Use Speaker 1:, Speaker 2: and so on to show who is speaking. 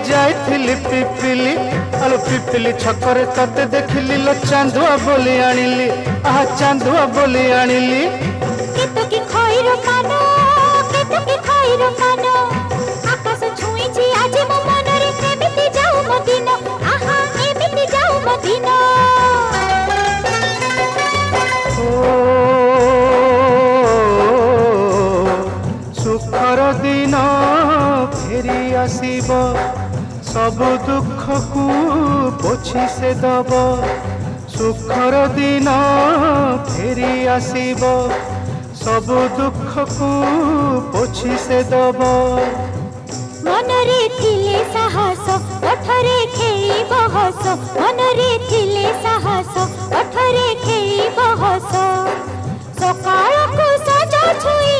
Speaker 1: जाइथिली पिपिली आलो पिपिली छकरे तते देखिली लो चांदुआ बोली आनिली आहा चांदुआ बोली आनिली
Speaker 2: केतकी खइरो कानो केतकी खइरो कानो आकाश छुईची आज मो मनरे एमिति जाऊ मदिना आहा एमिति जाऊ मदिना
Speaker 1: सुखर दिन फेरी आसीब सब दुख को पोछि से दब सुखर दिन फेरी आसीब सब दुख को पोछि से दब
Speaker 2: मनरे थिले साहस ओठरे खेली बहस मनरे थिले साहस ओठरे खेली बहस सकाळ को सजा छुई